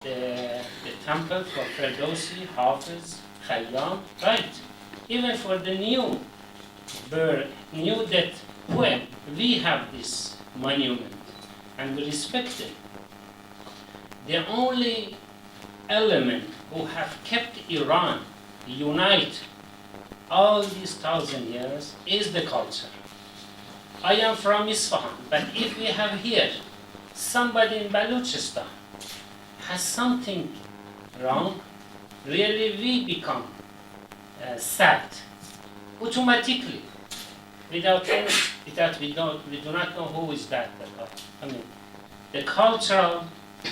the temple for Ferdowsi, Hafiz, Khayyam, right? Even for the new that when we have this monument and we respect it, the only element who have kept Iran unite all these 1,000 years is the culture. I am from Isfahan, but if we have here somebody in Balochistan has something wrong, really we become sad automatically we do not know who is that. I mean, the cultural,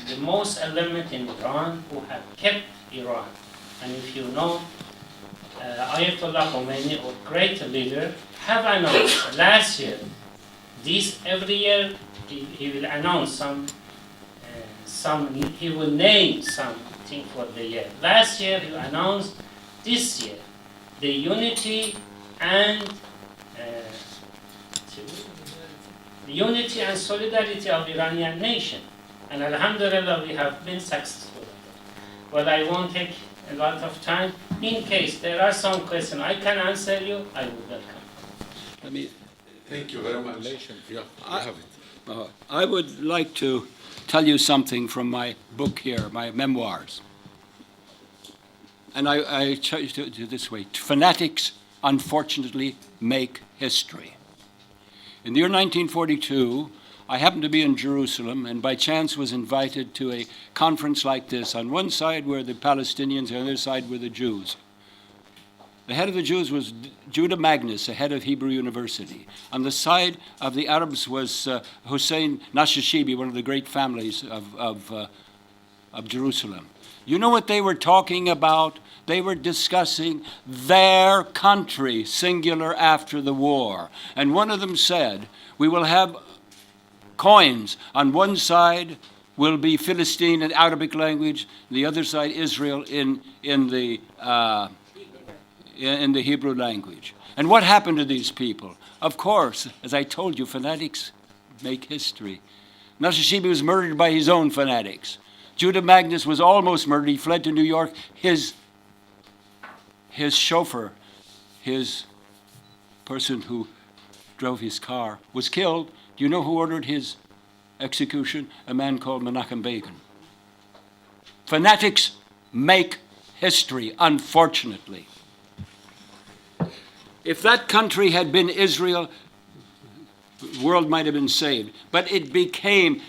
the most element in Iran who have kept Iran. And if you know, Ayatollah Khomeini, or great leader, have announced last year, every year he will announce he will name something for the year. Last year he announced this year the unity and solidarity of Iranian nation. And alhamdulillah, we have been successful. But I won't take a lot of time. In case there are some questions I can answer you, I would welcome. Thank you very much. I would like to tell you something from my book here, my memoirs. And I tell you this way: fanatics, unfortunately, make history. In the year 1942, I happened to be in Jerusalem and by chance was invited to a conference like this. On one side were the Palestinians, on the other side were the Jews. The head of the Jews was Judah Magnus, the head of Hebrew University. On the side of the Arabs was Hussein Nashashibi, one of the great families of Jerusalem. You know what they were talking about? They were discussing their country, singular, after the war. And one of them said, we will have coins. On one side will be Philistine in Arabic language, the other side Israel in the Hebrew language. And what happened to these people? Of course, as I told you, fanatics make history. Nashashibi was murdered by his own fanatics. Judah Magnus was almost murdered. He fled to New York. His chauffeur, his person who drove his car, was killed. Do you know who ordered his execution? A man called Menachem Begin. Fanatics make history, unfortunately. If that country had been Israel, the world might have been saved. But it became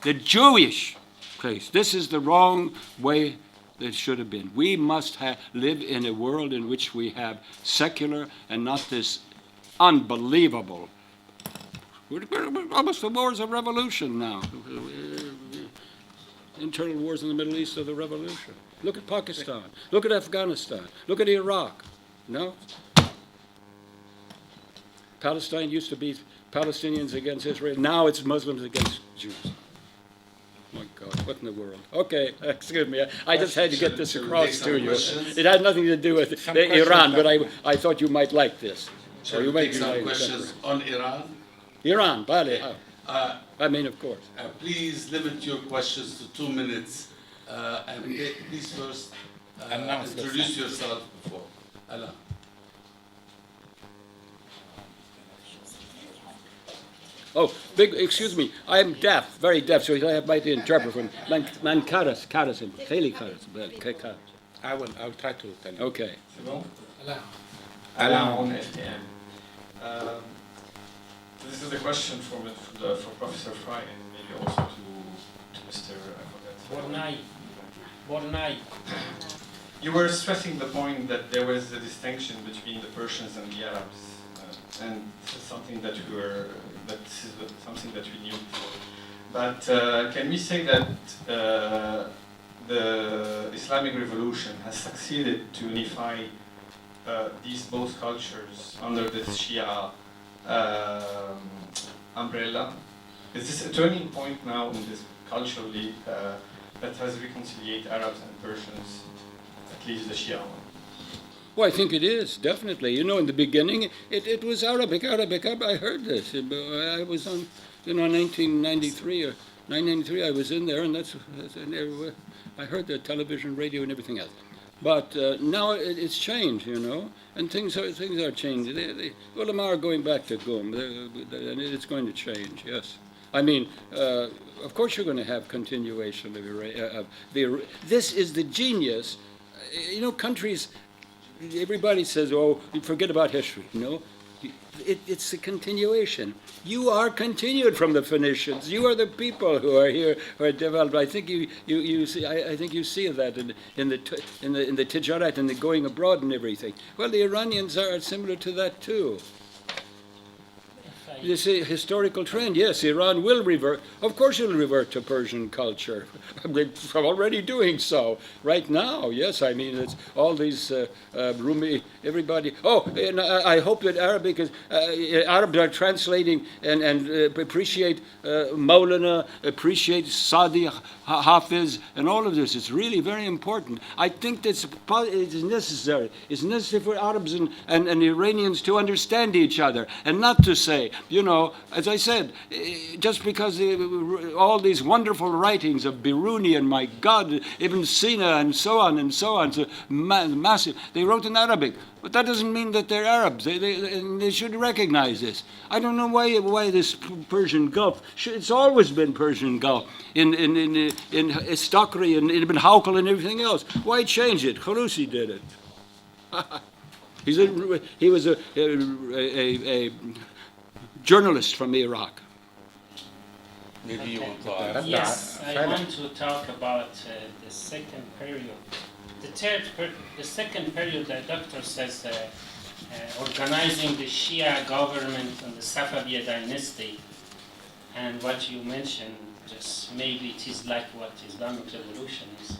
the Jewish place. This is the wrong way that it should have been. We must live in a world in which we have secular and not this unbelievable. We're almost the wars of revolution now. Internal wars in the Middle East of the revolution. Look at Pakistan. Look at Afghanistan. Look at Iraq. No? Palestine used to be Palestinians against Israel. Now it's Muslims against Jews. My God, what in the world? Okay, excuse me. I just had to get this across to you. It had nothing to do with Iran, but I thought you might like this. Shall we take some questions on Iran? Iran, Bali. I mean, of course. Please limit your questions to 2 minutes. And please first introduce yourself before. Allah. Oh, excuse me, I am deaf, very deaf, so I might interpret from Man Karas, Khali Karas. I'll try to tell you. Okay. This is a question for Professor Fry and maybe also to Mr. Bornai. You were stressing the point that there was a distinction between the Persians and the Arabs, and this is something that we knew before. But can we say that the Islamic Revolution has succeeded to unify these both cultures under this Shia umbrella? Is this a turning point now in this culturally that has reconciliated Arabs and Persians, at least the Shia one? Well, I think it is, definitely. You know, in the beginning, it was Arabic. I heard this. I was on, 1993 1993, I was in there, and and everywhere. I heard the television, radio, and everything else. But now it's changed, you know, and things are changing. The ulama are going back to Qum, and it's going to change. Yes, I mean, of course you're going to have continuation of this is the genius. You know, countries. Everybody says, "Oh, you forget about history." No, it's a continuation. You are continued from the Phoenicians. You are the people who are here, who are developed. I think you see. I think you see that in the tijarat and the going abroad and everything. Well, the Iranians are similar to that too. You see, historical trend. Yes, Iran will revert. Of course, it'll revert to Persian culture. They're already doing so right now. Yes, I mean it's all these Rumi, everybody. Oh, and I hope that Arabic is Arabs are translating and appreciate Maulana, appreciate Sadi, Hafiz, and all of this. It's really very important. I think that's it is necessary. It's necessary for Arabs and Iranians to understand each other and not to say. You know, as I said, just because all these wonderful writings of Biruni and my God, Ibn Sina and so on, so massive, they wrote in Arabic. But that doesn't mean that they're Arabs. They should recognize this. I don't know why this Persian Gulf. It's always been Persian Gulf in Istokri and Ibn Hawqal and everything else. Why change it? Khurusi did it. He was a journalist from Iraq. Maybe you want to add. Yes, I want to talk about the second period. The second period, the doctor says, organizing the Shia government and the Safavid dynasty, and what you mentioned, just maybe it is like what Islamic revolution is.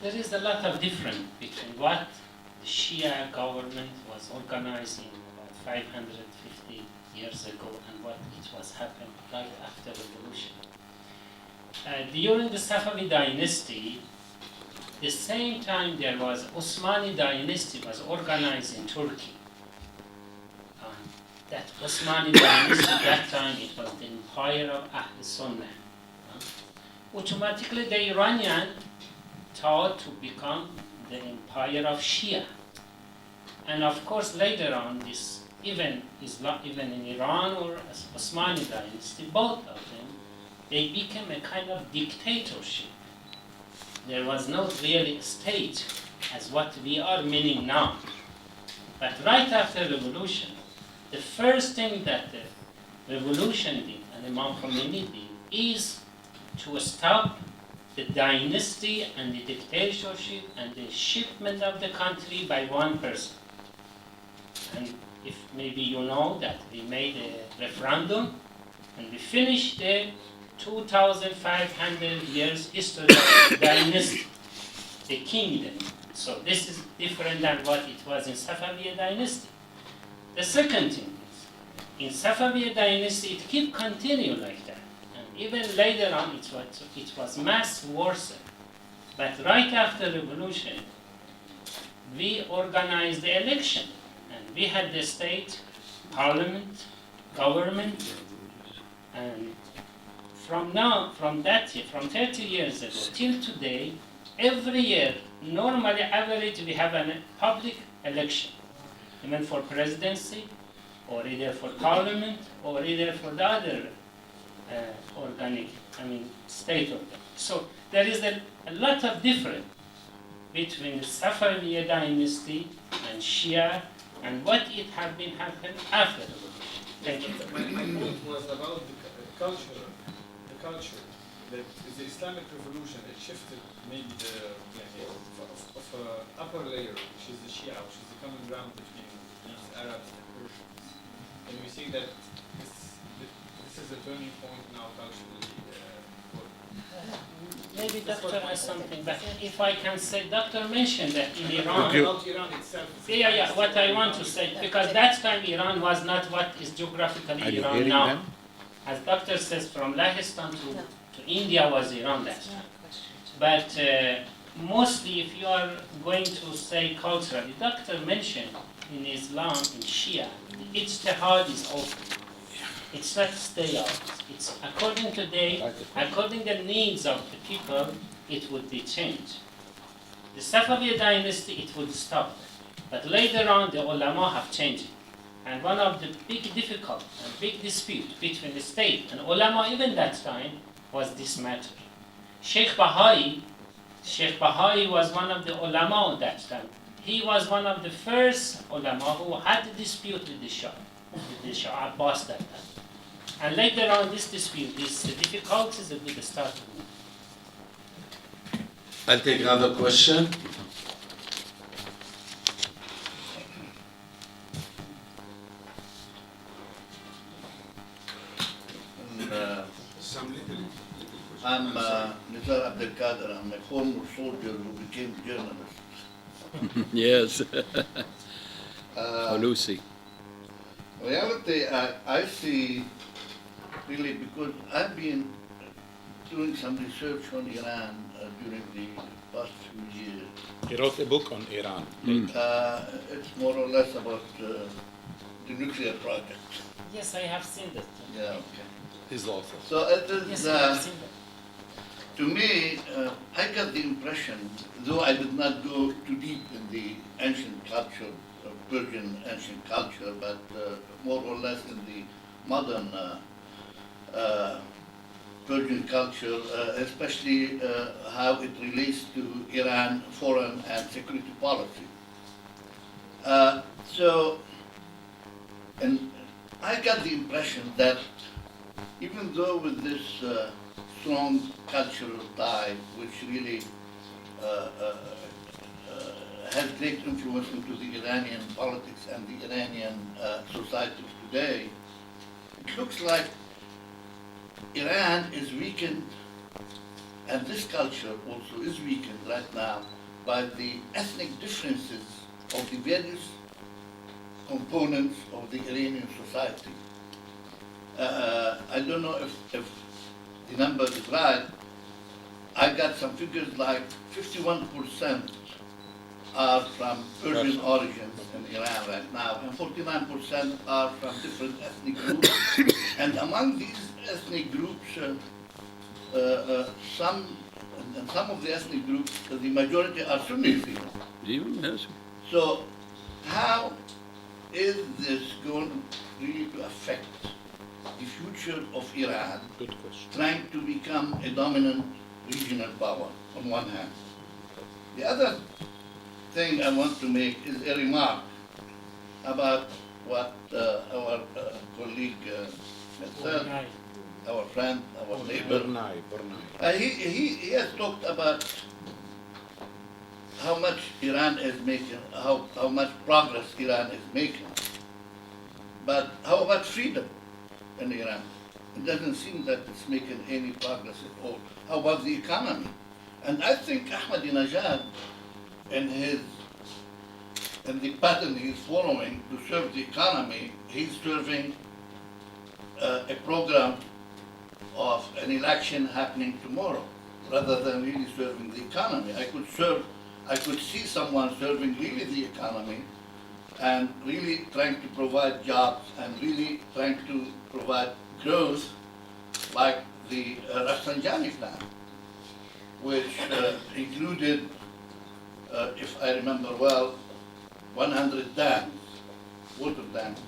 There is a lot of difference between what the Shia government was organizing about 550 years ago and what it was happening right after the revolution. During the Safavid dynasty, the same time there was Osmani dynasty was organized in Turkey. That Osmani dynasty at that time it was the empire of Ahl Sunnah. Automatically the Iranian thought to become the empire of Shia. And of course later on this even in Iran or Osmani dynasty, both of them, they became a kind of dictatorship. There was not really a state as what we are meaning now. But right after the revolution, the first thing that the revolution did and Imam Khomeini did is to stop the dynasty and the dictatorship and the shipment of the country by one person. And if maybe you know that we made a referendum and we finished the 2,500 years history of the dynasty, the kingdom. So this is different than what it was in Safavid dynasty. The second thing is, in Safavid dynasty, it keep continue like that. And even later on, it was much worse. But right after the revolution, we organized the election. And we had the state, parliament, government, and from 30 years ago till today, every year, normally average, we have a public election, even for presidency, or either for parliament, or either for the other state organ. So there is a lot of difference between the Safavid dynasty and Shia, and what it had been happening after the revolution. Thank you. My point was about the culture. That the Islamic revolution, it shifted maybe of upper layer, which is the Shia, which is the common ground between these Arabs and Persians. And we see that this is a turning point now culturally. Maybe Doctor has something, but if I can say, Doctor mentioned that in Iran. Not Iran itself. Yeah, what I want to say, because that time Iran was not what is geographically Iran now. Them? As Doctor says, from Lahistan to India was Iran that time. But mostly, if you are going to say culturally, Doctor mentioned in Islam, in Shia, the ijtihad is open. It's not stay out. It's according to the needs of the people, it would be changed. The Safavid dynasty, it would stop. But later on, the ulama have changed it. And one of the big difficult and big dispute between the state and ulama even that time was this matter. Sheikh Baha'i was one of the ulama at that time. He was one of the first ulama who had a dispute with the Shah Abbas that time. And later on, this dispute, these difficulties that would start. I'll take another question. I'm Nizar Abdel Kader. I'm a former soldier who became journalist. Yes. Uh, Lucy. reality, I see really because I've been doing some research on Iran during the past few years. He wrote a book on Iran. It's more or less about the nuclear project. Yes, I have seen that. Yeah, okay. He's also. So it is, Yes, I have seen that. to me, I got the impression, though I did not go too deep in the ancient culture, Persian ancient culture, but more or less in the modern Persian culture, especially how it relates to Iran foreign and security policy. And I got the impression that even though with this strong cultural tie, which really has great influence into the Iranian politics and the Iranian society of today, it looks like Iran is weakened, and this culture also is weakened right now by the ethnic differences of the various components of the Iranian society. I don't know if the number is right. I got some figures like 51% are from Persian origins in Iran right now, and 49% are from different ethnic groups. And among these ethnic groups, some of the ethnic groups, the majority are Sunni. Yes. So how is this going really to affect the future of Iran, Good question. trying to become a dominant regional power on one hand? The other thing I want to make is a remark about what our colleague said, our friend, our neighbor. Burnai. He has talked about how much Iran is making, how much progress Iran is making. But how about freedom in Iran? It doesn't seem that it's making any progress at all. How about the economy? And I think Ahmadinejad, in the pattern he's following to serve the economy, he's serving a program of an election happening tomorrow, rather than really serving the economy. I could see someone serving really the economy and really trying to provide jobs and really trying to provide growth, like the Rafsanjani plan, which included, if I remember well, 100 dams, water dams,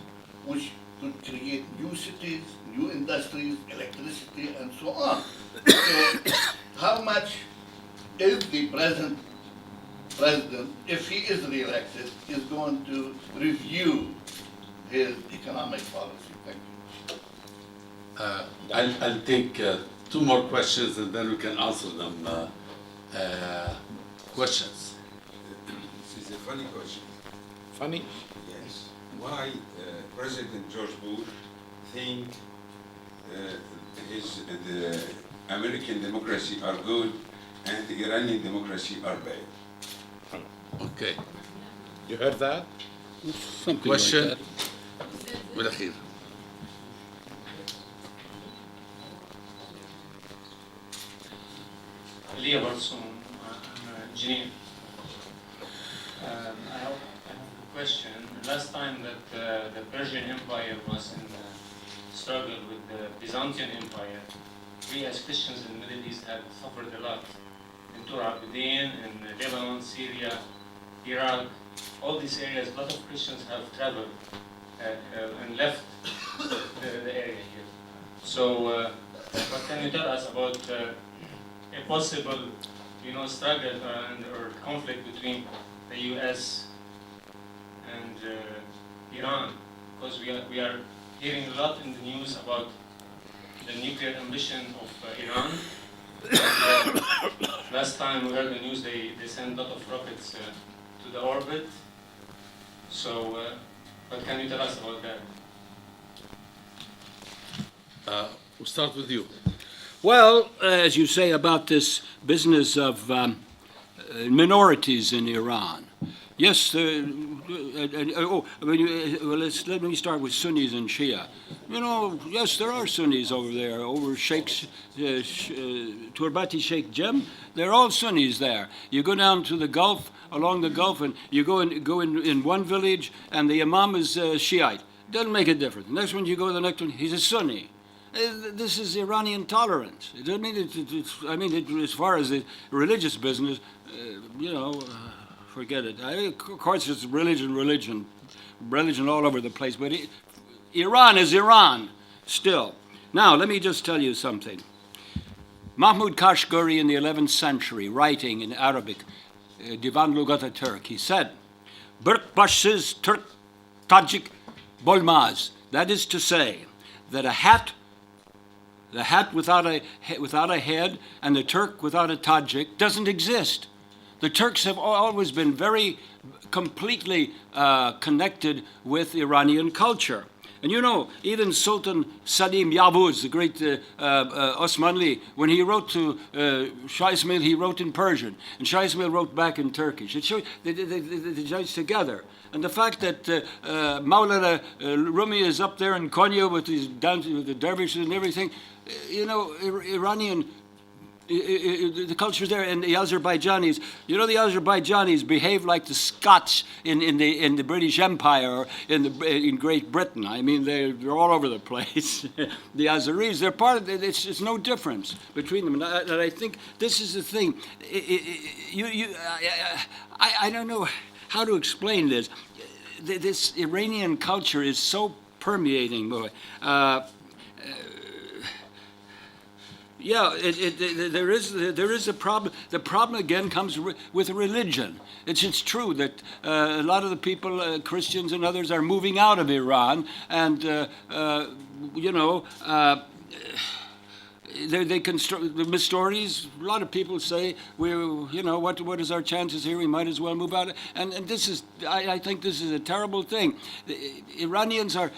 which could create new cities, new industries, electricity, and so on. So, how much is the present president, if he is re-elected, is going to review his economic policy? Thank you. I'll take two more questions and then we can answer them. Questions. This is a funny question. Funny? Yes. Why President George Bush think the American democracy are good and the Iranian democracy are bad? Okay. You heard that? Something Question. like that. بالأخير. Leah Barsoum, I'm engineer. I have a question. Last time that the Persian Empire was in struggle with the Byzantine Empire, we as Christians in the Middle East had suffered a lot. In Tur Abedin, in Lebanon, Syria, Iraq, all these areas, a lot of Christians have traveled and left the area here. So, what can you tell us about a possible, struggle or conflict between the U.S. and Iran? Because we are hearing a lot in the news about the nuclear ambition of Iran. Last time we heard the news, they sent a lot of rockets to the orbit. So, what can you tell us about that? We'll start with you. Well, as you say about this business of minorities in Iran, yes, let me start with Sunnis and Shia. Yes, there are Sunnis over there, over Turbati Sheikh Jem. They're all Sunnis there. You go down to the Gulf, along the Gulf, and you go in one village, and the Imam is Shiite. Doesn't make a difference. Next one, you go to the next one, he's a Sunni. This is Iranian tolerance. As far as the religious business, forget it. Of course, it's religion all over the place. But Iran is Iran still. Now, let me just tell you something. Mahmud Kashgari in the 11th century, writing in Arabic, Divan Lugat Turk, he said, "Birk başsız Turk Tajik bolmaz." That is to say, that the hat without a head and the Turk without a Tajik doesn't exist. The Turks have always been very completely connected with Iranian culture. And even Sultan Sadim Yavuz, the great Osmanli, when he wrote to Shah Ismail, he wrote in Persian, and Shah Ismail wrote back in Turkish. It shows the judge together. And the fact that Maulana Rumi is up there in Konya with his dancing with the dervishes and everything, Iranian. The culture's there, and the Azerbaijanis. The Azerbaijanis behave like the Scots in the British Empire or in Great Britain. I mean, they're all over the place. The Azeris, they're part of it. It's no difference between them, and I think this is the thing. I don't know how to explain this. This Iranian culture is so permeating. There is a problem. The problem again comes with religion. It's true that a lot of the people, Christians and others, are moving out of Iran, and they construct the stories. A lot of people say, what is our chances here? We might as well move out. And this is, I think, this is a terrible thing. The Iranians are